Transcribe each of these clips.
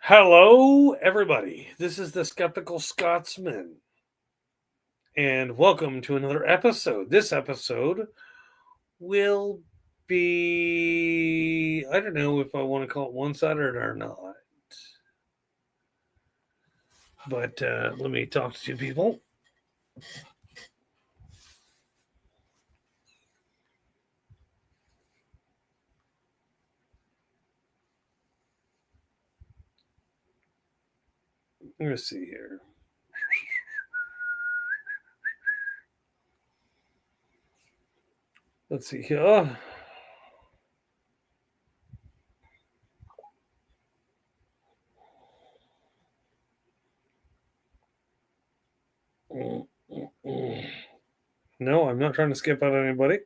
Hello, everybody. This is the Skeptical Scotsman, and welcome to another episode. This episode will be, I don't know if I want to call it one sided or not, but let me talk to two people. Let's see here. Let's see here. No, I'm not trying to skip out anybody.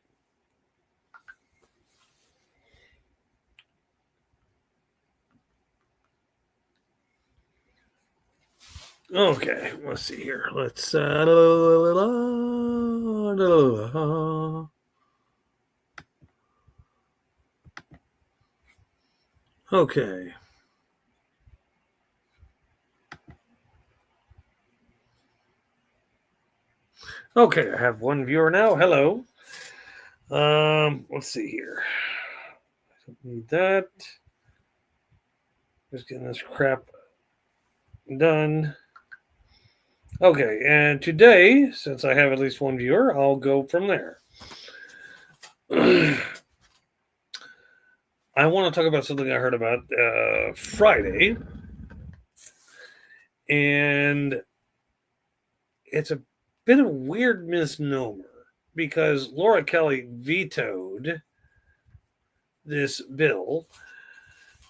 Okay, let's see here. Let's. Okay. Okay, I have one viewer now. Hello. Let's see here. I don't need that. Just getting this crap done. Okay, and today, since I have at least one viewer, I'll go from there. I want to talk about something I heard about Friday, and it's a bit of a weird misnomer because Laura Kelly vetoed this bill.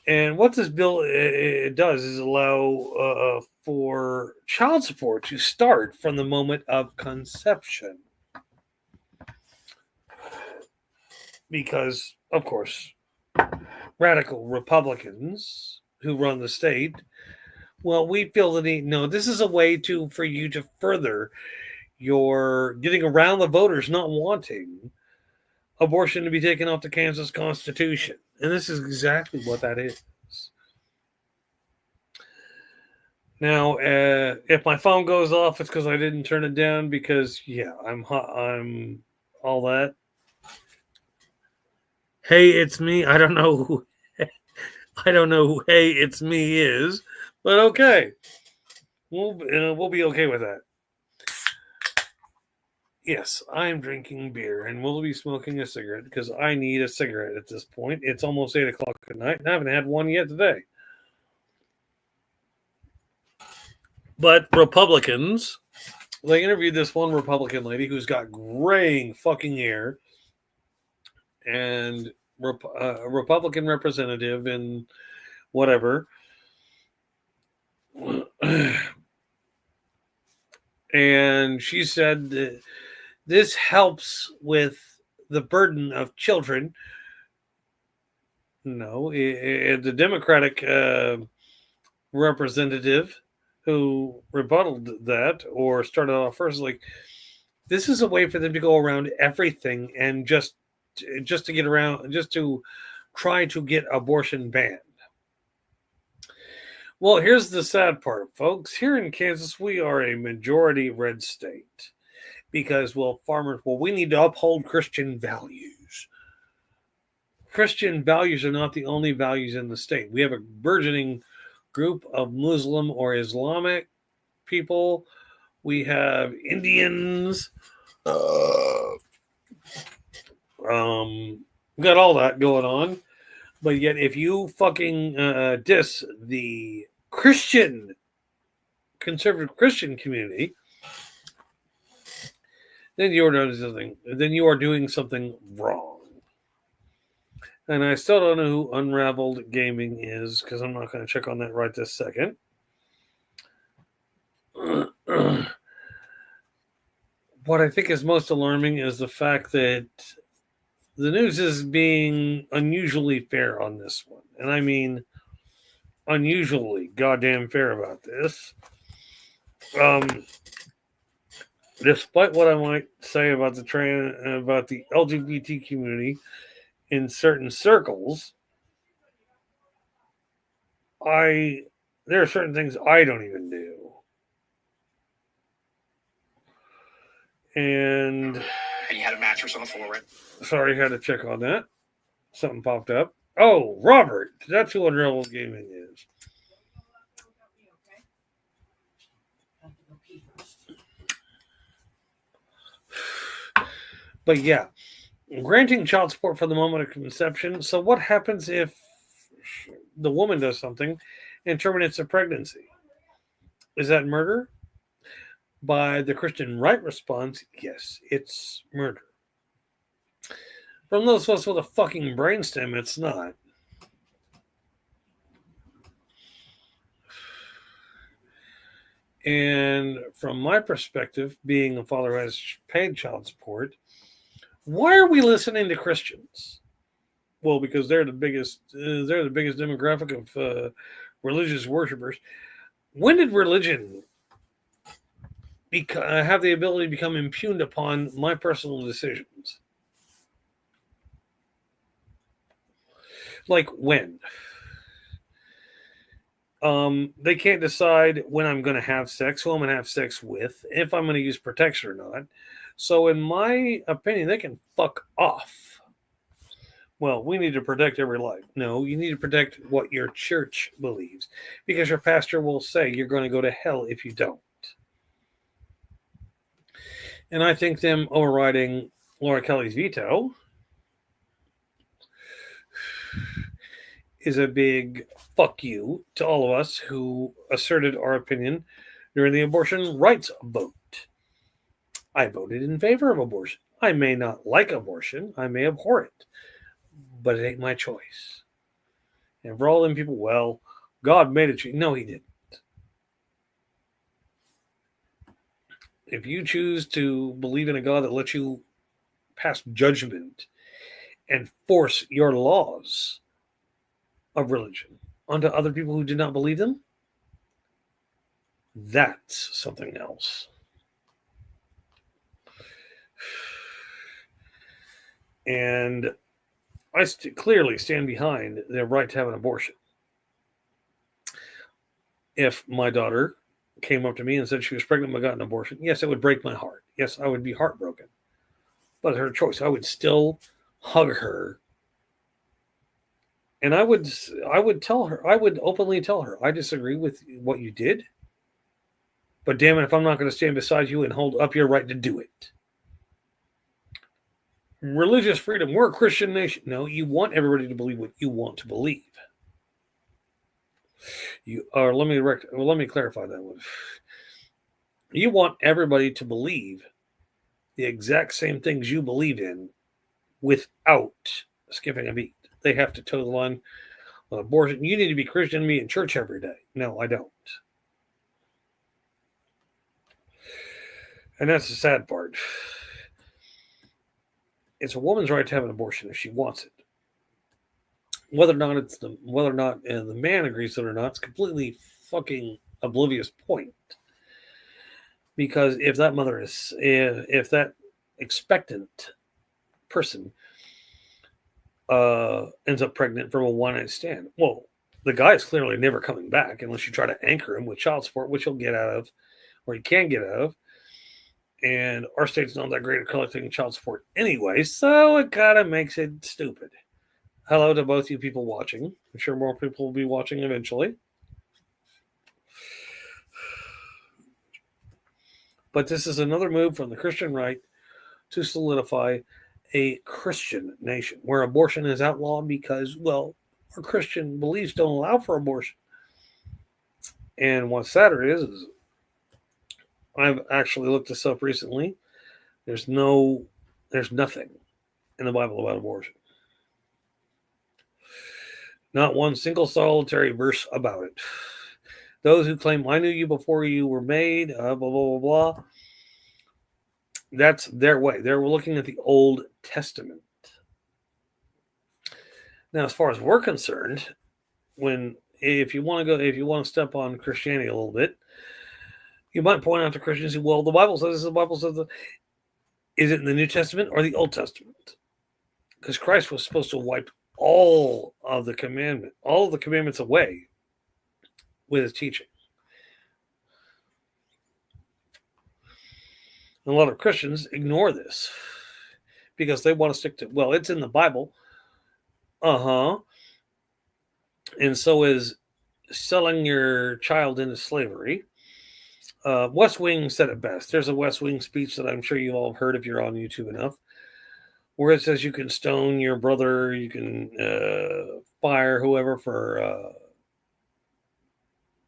And what this bill it does is allow for child support to start from the moment of conception. Because, of course, radical Republicans who run the state, well, we feel the need. No, this is a way for you to further your getting around the voters not wanting abortion to be taken off the Kansas Constitution. And this is exactly what that is. Now, if my phone goes off, it's because I didn't turn it down. Because I'm all that. Hey, it's me. I don't know who. I don't know who "Hey, it's me" is, but okay, we'll be okay with that. Yes, I'm drinking beer and we'll be smoking a cigarette because I need a cigarette at this point. It's almost 8 o'clock at night and I haven't had one yet today. But Republicans, they interviewed this one Republican lady who's got graying fucking hair and a Republican representative and whatever. And she said that this helps with the burden of children. No, the Democratic representative who rebutted that or started off first, like, this is a way for them to go around everything and just to get around, just to try to get abortion banned. Well, here's the sad part, folks. Here in Kansas, we are a majority red state because, well, we need to uphold Christian values. Christian values are not the only values in the state. We have a burgeoning group of Muslim or Islamic people. We have Indians. We got all that going on. But yet, if you fucking diss the conservative Christian community, then you are doing something wrong. And I still don't know who Unraveled Gaming is because I'm not going to check on that right this second. What I think is most alarming is the fact that the news is being unusually fair on this one. And I mean unusually goddamn fair about this. Despite what I might say about the LGBT community in certain circles, I There are certain things I don't even do. And you had a mattress on the floor, right? Sorry, had to check on that. Something popped up. Oh, Robert. That's who Unravel Gaming is. But yeah, granting child support from the moment of conception. So what happens if the woman does something and terminates a pregnancy? Is that murder? By the Christian right response, yes, it's murder. From those of us with a fucking brainstem, it's not. And from my perspective, being a father who has paid child support, why are we listening to Christians? Well, because they're the biggest. They're the biggest demographic of religious worshipers. When did religion have the ability to become impugned upon my personal decisions? Like when? They can't decide when I'm going to have sex, who I'm going to have sex with, if I'm going to use protection or not. So, in my opinion, they can fuck off. Well, we need to protect every life. No, you need to protect what your church believes, because your pastor will say you're going to go to hell if you don't. And I think them overriding Laura Kelly's veto is a big fuck you to all of us who asserted our opinion during the abortion rights vote. I voted in favor of abortion. I may not like abortion, I may abhor it, but it ain't my choice. And for all them people, well, God made it. No, He didn't. If you choose to believe in a God that lets you pass judgment and force your laws of religion onto other people who did not believe them, that's something else. And I clearly stand behind their right to have an abortion. If my daughter came up to me and said she was pregnant but got an abortion, yes, it would break my heart. Yes, I would be heartbroken. But her choice, I would still hug her. And I would tell her, I would openly tell her, I disagree with what you did. But damn it, if I'm not going to stand beside you and hold up your right to do it. Religious freedom, we're a Christian nation. No, you want everybody to believe what you want to believe. Let me clarify that one. You want everybody to believe the exact same things you believe in without skipping a beat. They have to toe the line on abortion. You need to be Christian and be in church every day. No, I don't. And that's the sad part. It's a woman's right to have an abortion if she wants it. Whether or not the man agrees to it or not, it's completely fucking oblivious point. Because if that mother if that expectant person ends up pregnant from a one-night stand, well, the guy is clearly never coming back unless you try to anchor him with child support, which he'll get out of, or he can get out of. And our state's not that great at collecting child support anyway, so it kind of makes it stupid. Hello to both you people watching. I'm sure more people will be watching eventually. But this is another move from the Christian right to solidify a Christian nation where abortion is outlawed because, well, our Christian beliefs don't allow for abortion. And what's sadder is I've actually looked this up recently. There's nothing in the Bible about abortion. Not one single solitary verse about it. Those who claim, I knew you before you were made, blah, blah, blah, blah. That's their way. They're looking at the Old Testament. Now, as far as we're concerned, if you want to step on Christianity a little bit, you might point out to Christians, well, the Bible says this, the Bible says that. Is it in the New Testament or the Old Testament? Because Christ was supposed to wipe all of the commandments away with his teaching. And a lot of Christians ignore this because they want to stick to, well, it's in the Bible. And so is selling your child into slavery. West Wing said it best. There's a West Wing speech that I'm sure you all have heard if you're on YouTube enough, where it says you can stone your brother, you can fire whoever for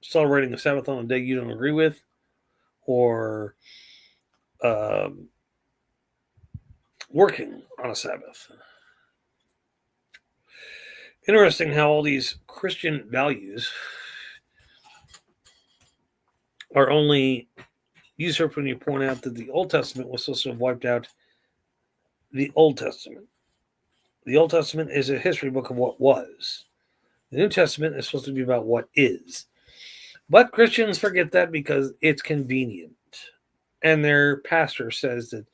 celebrating the Sabbath on a day you don't agree with, or working on a Sabbath. Interesting how all these Christian values are only usurped when you point out that the Old Testament was supposed to have wiped out the Old Testament. The Old Testament is a history book of what was. The New Testament is supposed to be about what is. But Christians forget that because it's convenient. And their pastor says that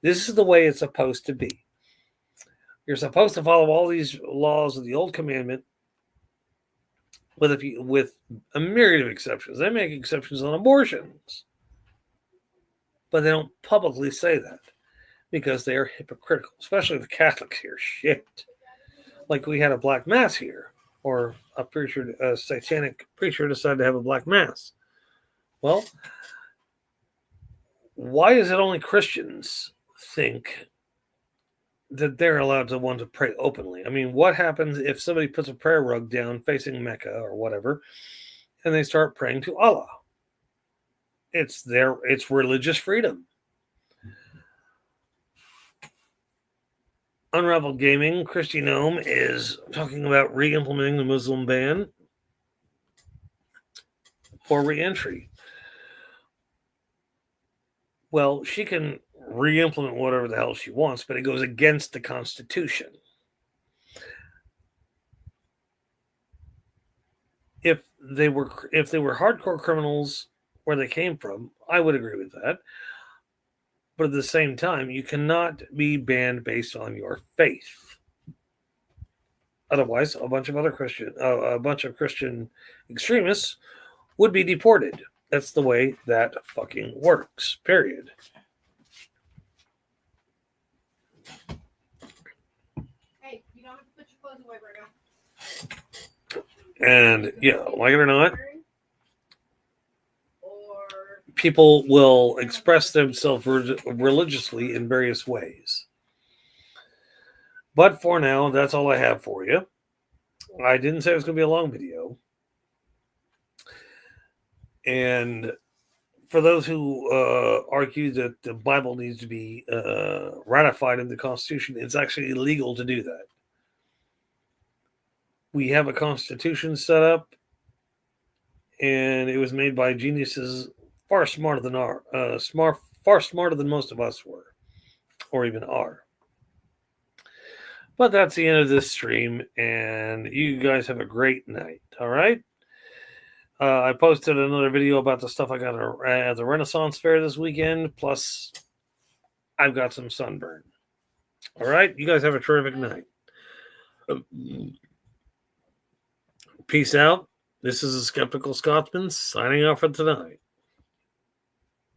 this is the way it's supposed to be. You're supposed to follow all these laws of the Old Commandment with a myriad of exceptions. They make exceptions on abortions. But they don't publicly say that because they are hypocritical, especially the Catholics here. Shit. Like we had a black mass here, or a satanic preacher decided to have a black mass. Well, why is it only Christians think that they're allowed to want to pray openly? I mean, what happens if somebody puts a prayer rug down facing Mecca or whatever, and they start praying to Allah? It's religious freedom. Unraveled Gaming, Christy Gnome is talking about re-implementing the Muslim ban for re-entry. Well, she can re-implement whatever the hell she wants, but it goes against the Constitution. If they were hardcore criminals where they came from, I would agree with that. But at the same time, you cannot be banned based on your faith. Otherwise, a bunch of Christian extremists would be deported. That's the way that fucking works. Period. Hey, you don't have to put your clothes away right now. And yeah, like it or not, people will express themselves religiously in various ways. But for now, that's all I have for you. I didn't say it was going to be a long video. And for those who argue that the Bible needs to be ratified in the Constitution, it's actually illegal to do that. We have a Constitution set up, and it was made by geniuses far smarter than most of us were, or even are. But that's the end of this stream, and you guys have a great night. All right. I posted another video about the stuff I got at the Renaissance Fair this weekend. Plus, I've got some sunburn. All right. You guys have a terrific night. Peace out. This is a Sceptical Scotsman signing off for tonight.